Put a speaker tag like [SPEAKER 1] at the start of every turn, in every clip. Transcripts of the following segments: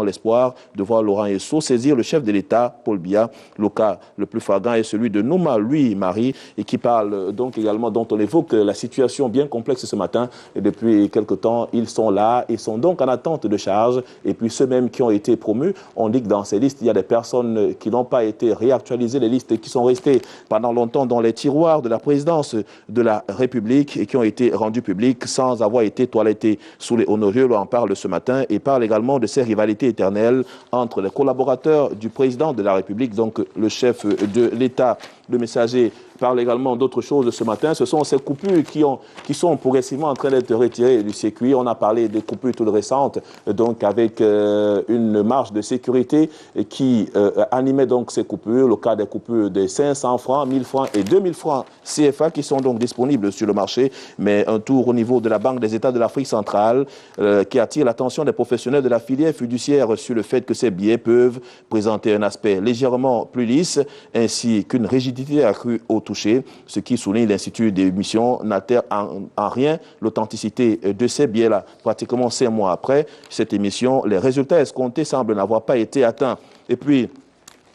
[SPEAKER 1] l'espoir de voir Laurent Esso saisir le chef de l'État, Paul Biya. Le cas le plus flagrant est celui de Nouma Louis-Marie, et qui parle donc également, dont on évoque la situation bien complexe ce matin. Et depuis quelque temps, ils sont là, ils sont donc en attente de charge. Et puis ceux-mêmes qui ont été promus, on dit que dans ces listes, il y a des personnes qui n'ont pas été réactualisées, les listes qui sont restées pendant longtemps dans les tiroirs de la présidence de la République et qui ont été rendues publiques sans avoir été toilettées sous les Honorieux. On en parle ce matin et parle également de ces rivalités éternelles entre les collaborateurs du président de la République, donc le chef de l'État. Le Messager parle également d'autres choses ce matin. Ce sont ces coupures qui sont progressivement en train d'être retirées du circuit. On a parlé des coupures toutes récentes, donc avec une marge de sécurité qui animait donc ces coupures. Le cas des coupures de 500 francs, 1000 francs et 2000 francs CFA qui sont donc disponibles sur le marché. Mais un tour au niveau de la Banque des États de l'Afrique centrale qui attire l'attention des professionnels de la filière fiduciaire sur le fait que ces billets peuvent présenter un aspect légèrement plus lisse ainsi qu'une rigidité accrue au toucher, ce qui souligne l'Institut d'émission n'altère en rien l'authenticité de ces billets-là. Pratiquement 5 mois après cette émission, les résultats escomptés semblent n'avoir pas été atteints. Et puis,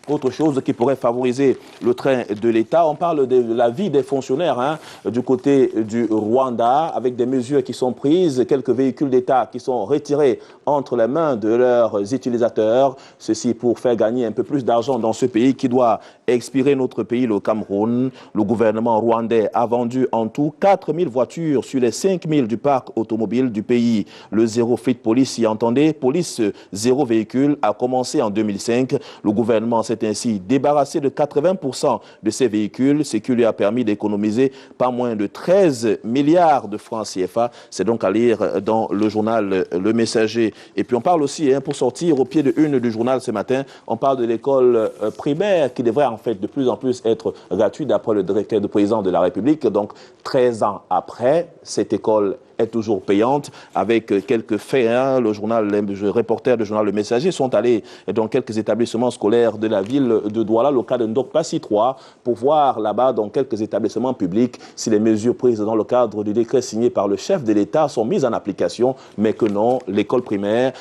[SPEAKER 1] autre chose qui pourrait favoriser le train de l'État, on parle de la vie des fonctionnaires du côté du Rwanda, avec des mesures qui sont prises, quelques véhicules d'État qui sont retirés entre les mains de leurs utilisateurs, ceci pour faire gagner un peu plus d'argent dans ce pays qui doit expirer notre pays, le Cameroun. Le gouvernement rwandais a vendu en tout 4000 voitures sur les 5000 du parc automobile du pays. Le Zéro Fleet Police y entendait, police zéro véhicule, a commencé en 2005. Le gouvernement s'est ainsi débarrassé de 80% de ces véhicules, ce qui lui a permis d'économiser pas moins de 13 milliards de francs CFA. C'est donc à lire dans le journal Le Messager. Et puis on parle aussi, pour sortir au pied de une du journal ce matin, on parle de l'école primaire qui devrait en fait de plus en plus être gratuite d'après le directeur du président de la République. Donc 13 ans après, cette école est toujours payante, avec quelques faits. Le reporter du journal Le Messager sont allés dans quelques établissements scolaires de la ville de Douala, le cas de Ndokpassi 3, pour voir là-bas dans quelques établissements publics si les mesures prises dans le cadre du décret signé par le chef de l'État sont mises en application, mais que non, l'école primaire,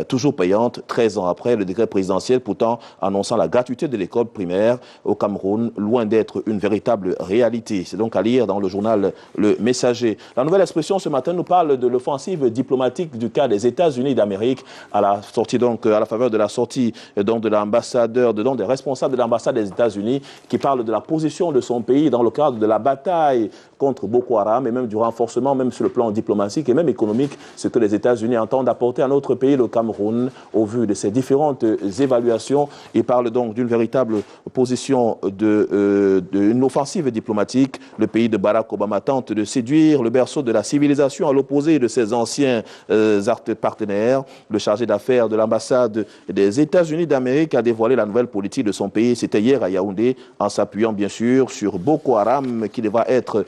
[SPEAKER 1] toujours payante, 13 ans après le décret présidentiel, pourtant annonçant la gratuité de l'école primaire au Cameroun, loin d'être une véritable réalité. C'est donc à lire dans le journal Le Messager. La nouvelle expression ce matin nous parle de l'offensive diplomatique du cas des États-Unis d'Amérique à la sortie donc à la faveur de la sortie donc de l'ambassadeur, des responsables de l'ambassade des États-Unis qui parle de la position de son pays dans le cadre de la bataille contre Boko Haram et même du renforcement, même sur le plan diplomatique et même économique, ce que les États-Unis entendent apporter à notre pays, le Cameroun, au vu de ces différentes évaluations. Il parle donc d'une véritable position d'une offensive diplomatique. Le pays de Barack Obama tente de séduire le berceau de la civilisation à l'opposé de ses anciens partenaires. Le chargé d'affaires de l'ambassade des États-Unis d'Amérique a dévoilé la nouvelle politique de son pays. C'était hier à Yaoundé, en s'appuyant bien sûr sur Boko Haram qui devra être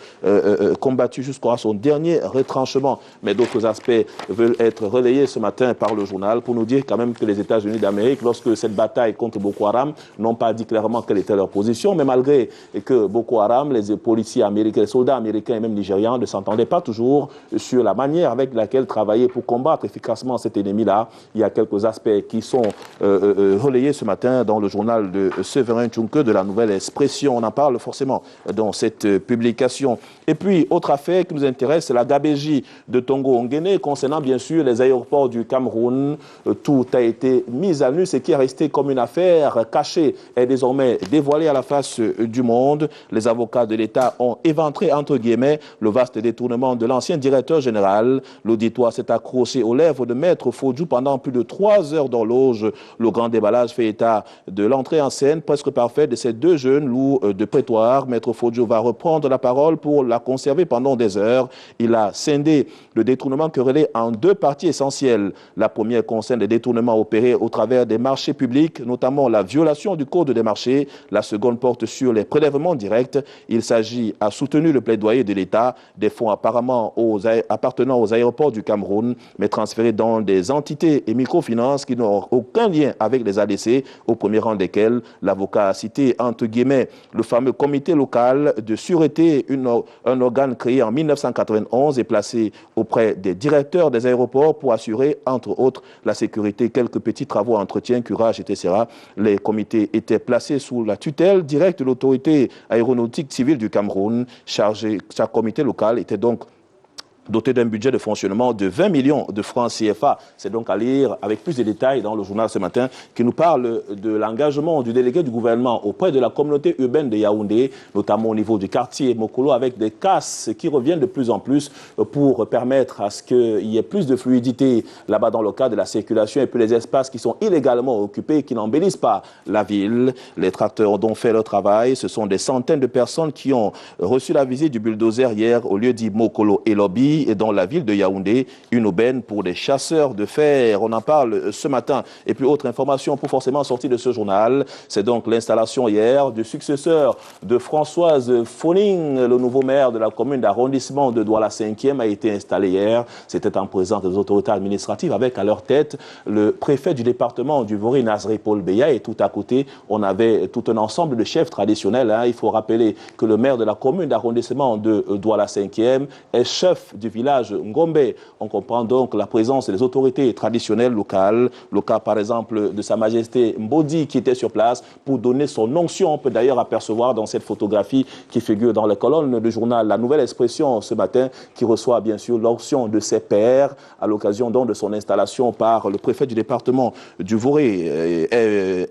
[SPEAKER 1] combattu jusqu'à son dernier retranchement. Mais d'autres aspects veulent être relayés ce matin par le journal pour nous dire quand même que les États-Unis d'Amérique, lorsque cette bataille contre Boko Haram, n'ont pas dit clairement quelle était leur position, mais malgré que Boko Haram, les policiers américains, les soldats américains et même nigérians ne s'entendaient pas toujours sur la manière avec laquelle travailler pour combattre efficacement cet ennemi-là. Il y a quelques aspects qui sont relayés ce matin dans le journal de Séverin Tchunke de la Nouvelle Expression. On en parle forcément dans cette publication. Et puis, autre affaire qui nous intéresse, c'est la gabégie de Tongo-Onguéné concernant bien sûr les aéroports du Cameroun. Tout a été mis à nu. Ce qui est resté comme une affaire cachée est désormais dévoilé à la face du monde. Les avocats de l'État ont éventré, entre guillemets, le vaste détournement de l'ancien directeur général. L'auditoire s'est accroché aux lèvres de Maître Fodjou pendant plus de 3 heures d'horloge. Le grand déballage fait état de l'entrée en scène presque parfaite de ces deux jeunes loups de prétoire. Maître Fodjou va reprendre la parole pour la conserver pendant des heures. Il a scindé le détournement querellé en 2 parties essentielles. La première concerne les détournements opérés au travers des marchés publics, notamment la violation du code des marchés. La seconde porte sur les prélèvements directs. Il s'agit, a soutenu le plaidoyer de l'État, des fonds apparemment appartenant aux aéroports du Cameroun, mais transférés dans des entités et microfinances qui n'ont aucun lien avec les ADC, au premier rang desquels l'avocat a cité, entre guillemets, le fameux comité local de sûreté, une un organe créé en 1991 et placé auprès des directeurs des aéroports pour assurer, entre autres, la sécurité, quelques petits travaux, entretien, curage, etc. Les comités étaient placés sous la tutelle directe de l'autorité aéronautique civile du Cameroun. Chaque comité local était donc doté d'un budget de fonctionnement de 20 millions de francs CFA. C'est donc à lire avec plus de détails dans le journal ce matin qui nous parle de l'engagement du délégué du gouvernement auprès de la communauté urbaine de Yaoundé, notamment au niveau du quartier Mokolo, avec des casses qui reviennent de plus en plus pour permettre à ce qu'il y ait plus de fluidité là-bas dans le cadre de la circulation et puis les espaces qui sont illégalement occupés, qui n'embellissent pas la ville. Les tracteurs ont donc fait leur travail. Ce sont des centaines de personnes qui ont reçu la visite du bulldozer hier au lieu dit Mokolo et Lobby, et dans la ville de Yaoundé, une aubaine pour des chasseurs de fer. On en parle ce matin. Et puis, autre information pour forcément sortir de ce journal, c'est donc l'installation hier du successeur de Françoise Foning, le nouveau maire de la commune d'arrondissement de Douala 5e, a été installé hier. C'était en présence des autorités administratives avec à leur tête le préfet du département du Vori, Nazré Paul Beya, et tout à côté, on avait tout un ensemble de chefs traditionnels. Il faut rappeler que le maire de la commune d'arrondissement de Douala 5e est chef du village Ngombe. On comprend donc la présence des autorités traditionnelles locales. Le cas, par exemple, de Sa Majesté Mbodi qui était sur place pour donner son onction. On peut d'ailleurs apercevoir dans cette photographie qui figure dans les colonnes du journal La Nouvelle Expression ce matin, qui reçoit bien sûr l'onction de ses pairs à l'occasion donc de son installation par le préfet du département du Voré,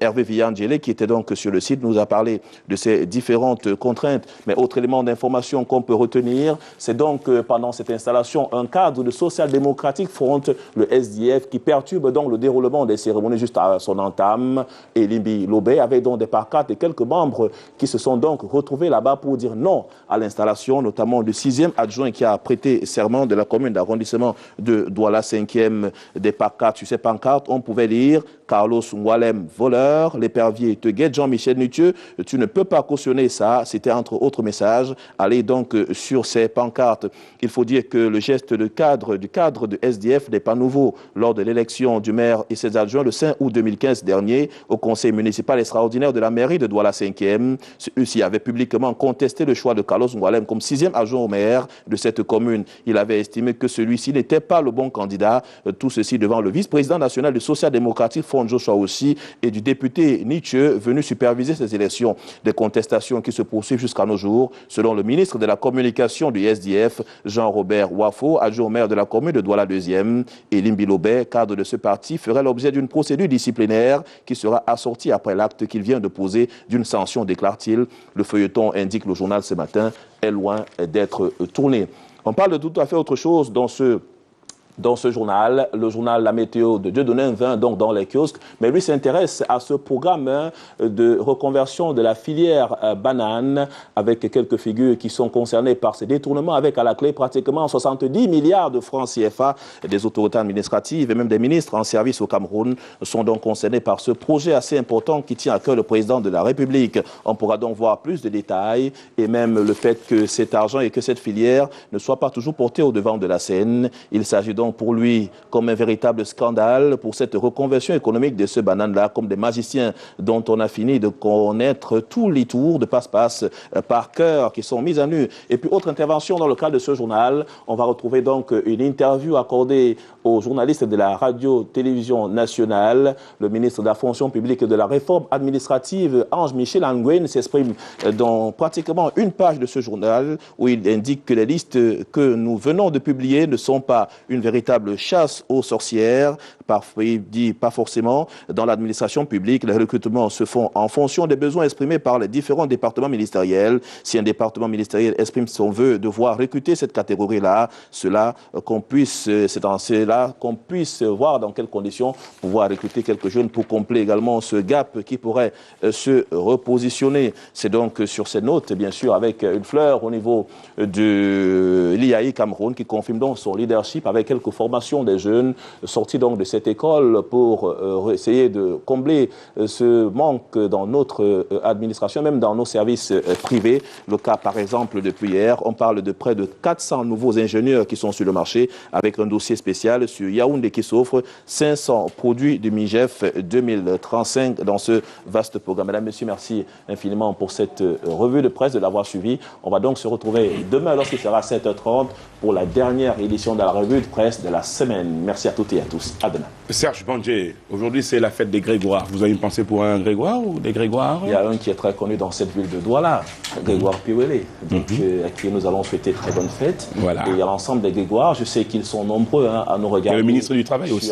[SPEAKER 1] Hervé Villandjele, qui était donc sur le site, nous a parlé de ces différentes contraintes. Mais autre élément d'information qu'on peut retenir, c'est donc pendant cette installation, un cadre de social-démocratique front le SDF qui perturbe donc le déroulement des cérémonies juste à son entame. Et Limbi Lobé avait donc des pancartes et quelques membres qui se sont donc retrouvés là-bas pour dire non à l'installation, notamment du 6e adjoint qui a prêté serment de la commune d'arrondissement de Douala 5e. Des pancartes. Sur ces pancartes, on pouvait lire Carlos Ngwalem, voleur, l'épervier te guette, Jean-Michel Nutieux, tu ne peux pas cautionner ça. C'était entre autres messages. Allez donc sur ces pancartes. Il faut dire que le geste du cadre de SDF n'est pas nouveau. Lors de l'élection du maire et ses adjoints le 5 août 2015 dernier, au conseil municipal extraordinaire de la mairie de Douala 5e, ceux-ci avaient publiquement contesté le choix de Carlos Ngwalem comme 6e adjoint au maire de cette commune. Il avait estimé que celui-ci n'était pas le bon candidat. Tout ceci devant le vice-président national du social-démocratique Joshua aussi et du député Nitieux venu superviser ces élections. Des contestations qui se poursuivent jusqu'à nos jours. Selon le ministre de la Communication du SDF, Jean-Robert Wafo, adjoint au maire de la commune de Douala 2e, et Limbi Lobé, cadre de ce parti, ferait l'objet d'une procédure disciplinaire qui sera assortie après l'acte qu'il vient de poser d'une sanction, déclare-t-il. Le feuilleton, indique le journal ce matin, est loin d'être tourné. On parle de tout à fait autre chose dans ce journal, le journal La Météo de Dieudonné 20, donc dans les kiosques, mais lui s'intéresse à ce programme de reconversion de la filière banane avec quelques figures qui sont concernées par ces détournements avec à la clé pratiquement 70 milliards de francs CFA. Des autorités administratives et même des ministres en service au Cameroun sont donc concernés par ce projet assez important qui tient à cœur le président de la République. On pourra donc voir plus de détails et même le fait que cet argent et que cette filière ne soit pas toujours portée au devant de la scène. Il s'agit donc pour lui comme un véritable scandale pour cette reconversion économique de ce banane-là, comme des magiciens dont on a fini de connaître tous les tours de passe-passe par cœur qui sont mis à nu. Et puis, autre intervention dans le cadre de ce journal, on va retrouver donc une interview accordée aux journalistes de la radio-télévision nationale. Le ministre de la fonction publique et de la réforme administrative, Ange-Michel Anguen, s'exprime dans pratiquement une page de ce journal où il indique que les listes que nous venons de publier ne sont pas une véritable chasse aux sorcières. Parfois, il dit pas forcément. Dans l'administration publique, les recrutements se font en fonction des besoins exprimés par les différents départements ministériels. Si un département ministériel exprime son vœu de voir recruter cette catégorie-là, c'est dans cela qu'on puisse voir dans quelles conditions pouvoir recruter quelques jeunes pour combler également ce gap qui pourrait se repositionner. C'est donc sur ces notes, bien sûr, avec une fleur au niveau de l'IAI Cameroun qui confirme donc son leadership avec quelques formations des jeunes sortis donc de cette école pour essayer de combler ce manque dans notre administration, même dans nos services privés. Le cas, par exemple, depuis hier, on parle de près de 400 nouveaux ingénieurs qui sont sur le marché avec un dossier spécial mondial sur Yaoundé qui s'offre 500 produits du MIGEF 2035 dans ce vaste programme. Mesdames, Messieurs, merci infiniment pour cette revue de presse, de l'avoir suivi. On va donc se retrouver demain lorsqu'il sera 7h30 pour la dernière édition de la revue de presse de la semaine. Merci à toutes et à tous. À demain. Serge Bandje, aujourd'hui c'est la fête des Grégoire. Vous avez une pensée pour un Grégoire ou des Grégoire? Il y a un qui est très connu dans cette ville de Douala, Grégoire Piwele, à qui nous allons souhaiter très bonne fête. Voilà. Et il y a l'ensemble des Grégoire. Je sais qu'ils sont nombreux à nous regarder. Et le ministre du Travail aussi.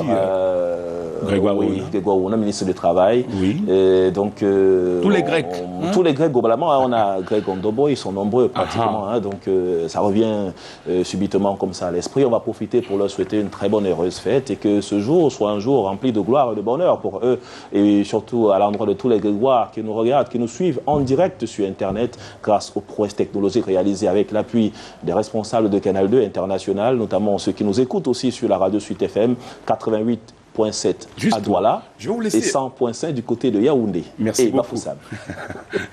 [SPEAKER 1] Grégoire Ouna. Oui, Grégoire Ouna, ministre du Travail. Oui. Et donc, tous les Grecs. Tous les Grecs, globalement, on a Greg Ondobo, ils sont nombreux pratiquement. Donc, ça revient subitement comme ça à l'esprit. On va profiter pour leur souhaiter une très bonne et heureuse fête et que ce jour soit un jour rempli de gloire et de bonheur pour eux. Et surtout à l'endroit de tous les Grégoire qui nous regardent, qui nous suivent en direct sur Internet grâce aux prouesses technologiques réalisées avec l'appui des responsables de Canal 2 International, notamment ceux qui nous écoutent aussi sur la radio Suite FM 88.7 à Douala et 100.5 du côté de Yaoundé. Merci beaucoup.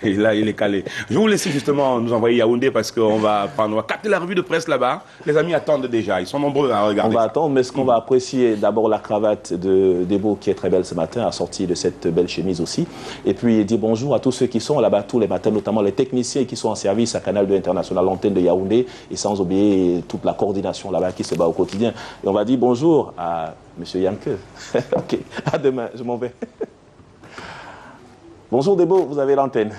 [SPEAKER 1] Et là, il est calé. Je vais vous laisser justement nous envoyer Yaoundé parce qu'on va capter la revue de presse là-bas. Les amis attendent déjà, ils sont nombreux à regarder. On va attendre, mais ce qu'on va apprécier, d'abord la cravate de Debo qui est très belle ce matin, assortie de cette belle chemise aussi. Et puis dire bonjour à tous ceux qui sont là-bas tous les matins, notamment les techniciens qui sont en service à Canal 2 International, l'antenne de Yaoundé, et sans oublier toute la coordination là-bas qui se bat au quotidien. Et on va dire bonjour à Monsieur Yanke. Ok, à demain, je m'en vais. Bonjour Debo, vous avez l'antenne.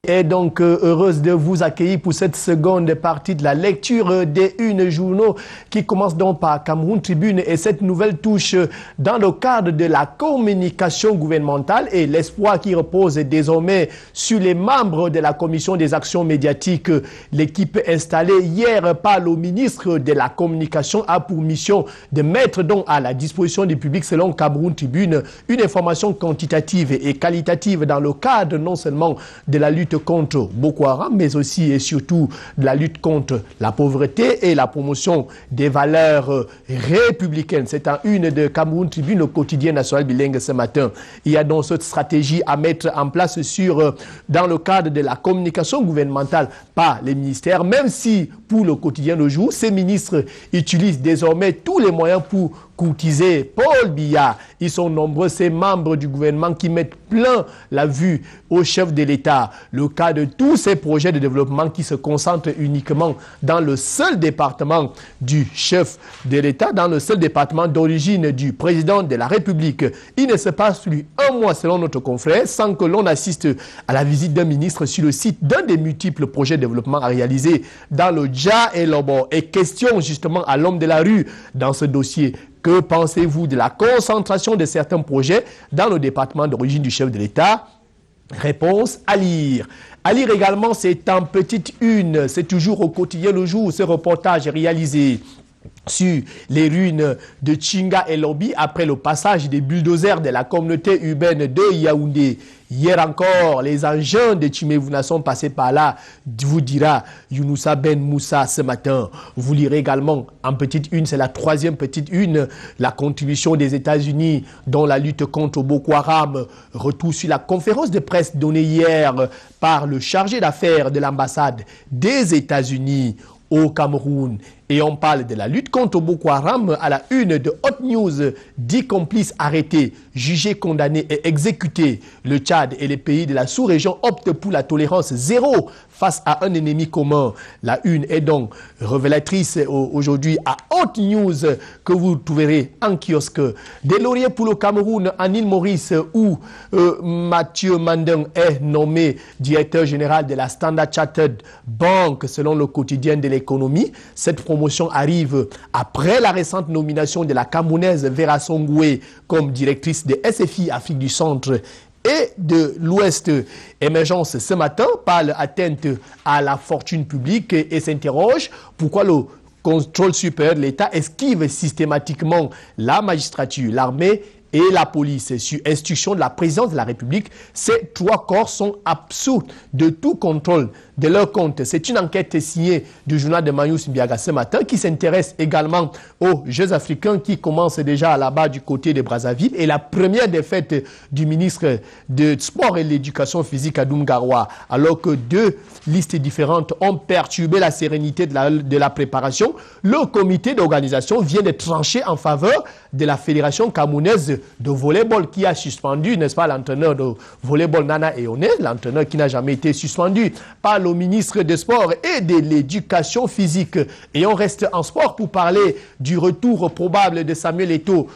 [SPEAKER 2] Et donc, heureuse de vous accueillir pour cette seconde partie de la lecture des une journaux qui commence donc par Cameroun Tribune et cette nouvelle touche dans le cadre de la communication gouvernementale et l'espoir qui repose désormais sur les membres de la commission des actions médiatiques. L'équipe installée hier par le ministre de la Communication a pour mission de mettre donc à la disposition du public selon Cameroun Tribune une information quantitative et qualitative dans le cadre non seulement de la lutte contre Boko Haram, mais aussi et surtout de la lutte contre la pauvreté et la promotion des valeurs républicaines. C'est en une de Cameroun Tribune, le quotidien national bilingue ce matin. Il y a donc cette stratégie à mettre en place dans le cadre de la communication gouvernementale par les ministères, même si pour le quotidien Le Jour, ces ministres utilisent désormais tous les moyens pour courtiser Paul Biya. Ils sont nombreux, ces membres du gouvernement qui mettent plein la vue au chef de l'État. Le cas de tous ces projets de développement qui se concentrent uniquement dans le seul département du chef de l'État, dans le seul département d'origine du président de la République. Il ne se passe plus un mois, selon notre confrère, sans que l'on assiste à la visite d'un ministre sur le site d'un des multiples projets de développement à réaliser dans le Dja et l'Obor. Et question justement à l'homme de la rue dans ce dossier. Que pensez-vous de la concentration de certains projets dans le département d'origine du chef de l'État? Réponse à lire. À lire également, c'est en petite une, c'est toujours au quotidien Le Jour, ce reportage est réalisé sur les ruines de Tchinga et Lobi après le passage des bulldozers de la communauté urbaine de Yaoundé. Hier encore, les engins de Tchimevouna sont passés par là, vous dira Younoussa Ben Moussa ce matin. Vous lirez également en petite une, c'est la troisième petite une, la contribution des États-Unis dans la lutte contre Boko Haram. Retour sur la conférence de presse donnée hier par le chargé d'affaires de l'ambassade des États-Unis au Cameroun. Et on parle de la lutte contre Boko Haram à la une de Hot News. 10 complices arrêtés, jugés, condamnés et exécutés. Le Tchad et les pays de la sous-région optent pour la tolérance zéro face à un ennemi commun. La une est donc révélatrice aujourd'hui à Hot News que vous trouverez en kiosque. Des lauriers pour le Cameroun en île Maurice où Mathieu Mandeng est nommé directeur général de la Standard Chartered Bank selon le quotidien de l'économie. Cette promotion arrive après la récente nomination de la Camerounaise Vera Songwe comme directrice de SFI Afrique du Centre et de l'Ouest. Émergence ce matin parle atteinte à la fortune publique et s'interroge pourquoi le contrôle supérieur de l'État esquive systématiquement la magistrature, l'armée et la police. Sur instruction de la présidence de la République, ces 3 corps sont absous de tout contrôle de leur compte. C'est une enquête signée du journal de Manius Mbiaga ce matin qui s'intéresse également aux Jeux africains qui commencent déjà là-bas du côté de Brazzaville. Et la première défaite du ministre de Sport et de l'Éducation physique Adoum Garoua, alors que deux listes différentes ont perturbé la sérénité de la préparation. Le comité d'organisation vient de trancher en faveur de la Fédération camerounaise de volleyball qui a suspendu, n'est-ce pas, l'entraîneur de volleyball Nana Eone, l'entraîneur qui n'a jamais été suspendu par le ministre des Sports et de l'Éducation physique. Et on reste en sport pour parler du retour probable de Samuel Eto'o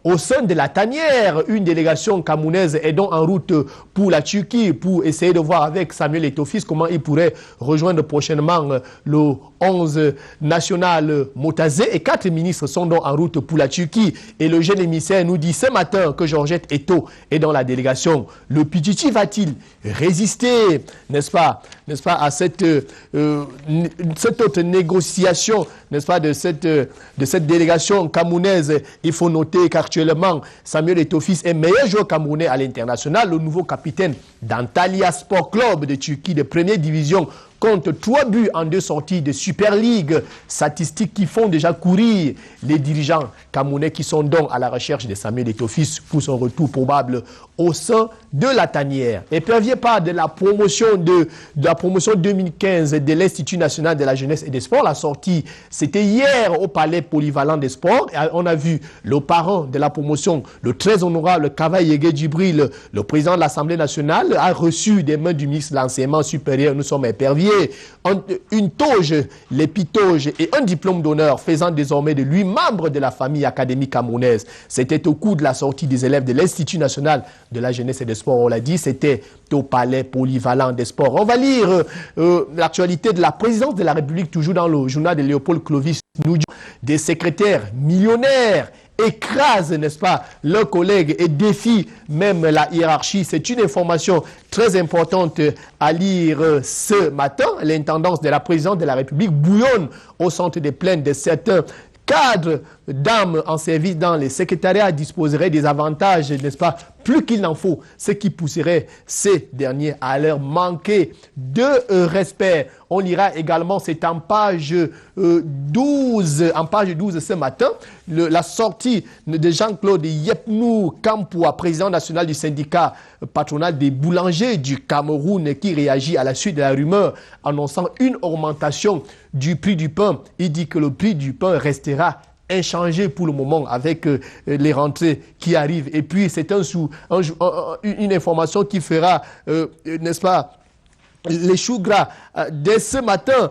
[SPEAKER 2] au sein de la tanière. Une délégation camerounaise est donc en route pour la Turquie pour essayer de voir avec Samuel Eto'o fils comment il pourrait rejoindre prochainement le 11 national Motazé. Et 4 ministres sont donc en route pour la Turquie. Et le jeune émissaire nous dit ce matin que Georgette Eto'o est dans la délégation. Le Pichichi va-t-il résister, n'est-ce pas, à cette autre négociation, n'est-ce pas, de cette délégation camerounaise? Il faut noter qu'actuellement, Samuel Eto'o fils est meilleur joueur camerounais à l'international, le nouveau capitaine d'Antalya Sport Club de Turquie de première division, compte 3 buts en 2 sorties de Super League, statistiques qui font déjà courir les dirigeants camerounais qui sont donc à la recherche de Samuel Eto'o fils pour son retour probable au sein de la tanière. Et Pervier part de la promotion 2015 de l'Institut national de la jeunesse et des sports. La sortie, c'était hier au palais polyvalent des sports. Et on a vu le parent de la promotion, le très honorable Kavaï Yege Djibril, le président de l'Assemblée nationale, a reçu des mains du ministre de l'Enseignement supérieur, nous sommes éperviers, une toge, l'épitoge et un diplôme d'honneur faisant désormais de lui membre de la famille académique camerounaise. C'était au cours de la sortie des élèves de l'Institut national de la jeunesse et des sports, on l'a dit, c'était au palais polyvalent des sports. On va lire l'actualité de la présidence de la République, toujours dans le journal de Léopold Clovis Noudjou. Des secrétaires millionnaires écrasent, n'est-ce pas, leurs collègues et défient même la hiérarchie. C'est une information très importante à lire ce matin. L'intendance de la présidence de la République bouillonne au centre des plaintes de certains cadres d'âmes en service dans les secrétariats disposeraient des avantages, n'est-ce pas, plus qu'il n'en faut, ce qui pousserait ces derniers à leur manquer de respect. On lira également, c'est en page 12, ce matin, la sortie de Jean-Claude Yepnou Kampoua, président national du syndicat patronal des boulangers du Cameroun, qui réagit à la suite de la rumeur annonçant une augmentation du prix du pain. Il dit que le prix du pain restera inchangé pour le moment avec les rentrées qui arrivent. Et puis, c'est une information qui fera, n'est-ce pas, les choux gras. Dès ce matin,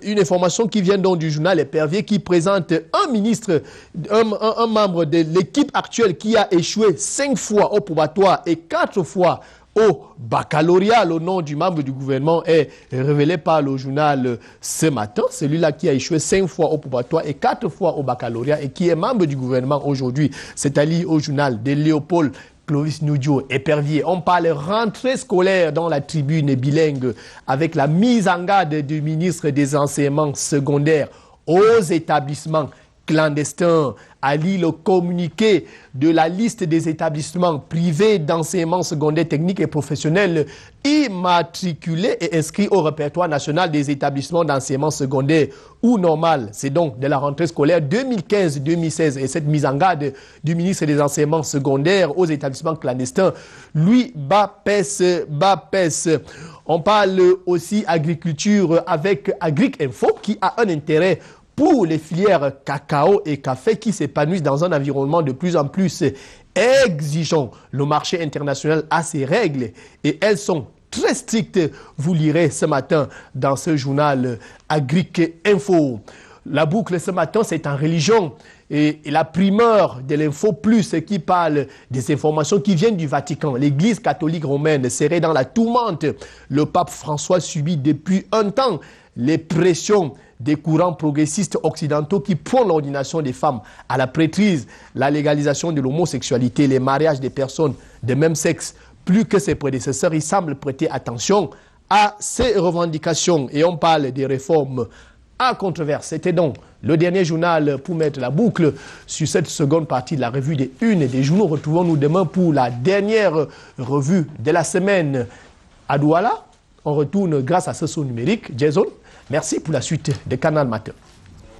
[SPEAKER 2] une information qui vient donc du journal Épervier qui présente un ministre, un membre de l'équipe actuelle qui a échoué 5 fois au probatoire et 4 fois au baccalauréat. Le nom du membre du gouvernement est révélé par le journal ce matin. Celui-là qui a échoué 5 fois au probatoire et 4 fois au baccalauréat et qui est membre du gouvernement aujourd'hui. C'est à lire au journal de Léopold Clovis Noudjou, Épervier. On parle rentrée scolaire dans la tribune bilingue avec la mise en garde du ministre des enseignements secondaires aux établissements clandestins. À lire le communiqué de la liste des établissements privés d'enseignement secondaire technique et professionnel immatriculés et inscrits au répertoire national des établissements d'enseignement secondaire ou normal. C'est donc de la rentrée scolaire 2015-2016 et cette mise en garde du ministre des enseignements secondaires aux établissements clandestins, lui, Bapes. On parle aussi agriculture avec Agric Info qui a un intérêt pour les filières cacao et café qui s'épanouissent dans un environnement de plus en plus exigeant. Le marché international a ses règles et elles sont très strictes. Vous lirez ce matin dans ce journal Agric Info. La boucle ce matin, c'est en religion. Et la primeur de l'Info Plus qui parle des informations qui viennent du Vatican. L'Église catholique romaine serait dans la tourmente. Le pape François subit depuis un temps les pressions des courants progressistes occidentaux qui prônent l'ordination des femmes à la prêtrise, la légalisation de l'homosexualité, les mariages des personnes de même sexe. Plus que ses prédécesseurs, il semble prêter attention à ces revendications. Et on parle des réformes à controverse. C'était donc le dernier journal pour mettre la boucle sur cette seconde partie de la revue des unes des journaux. Retrouvons-nous demain pour la dernière revue de la semaine. À Douala, On retourne grâce à ce saut numérique. Jason, merci pour la suite de Canal Matin.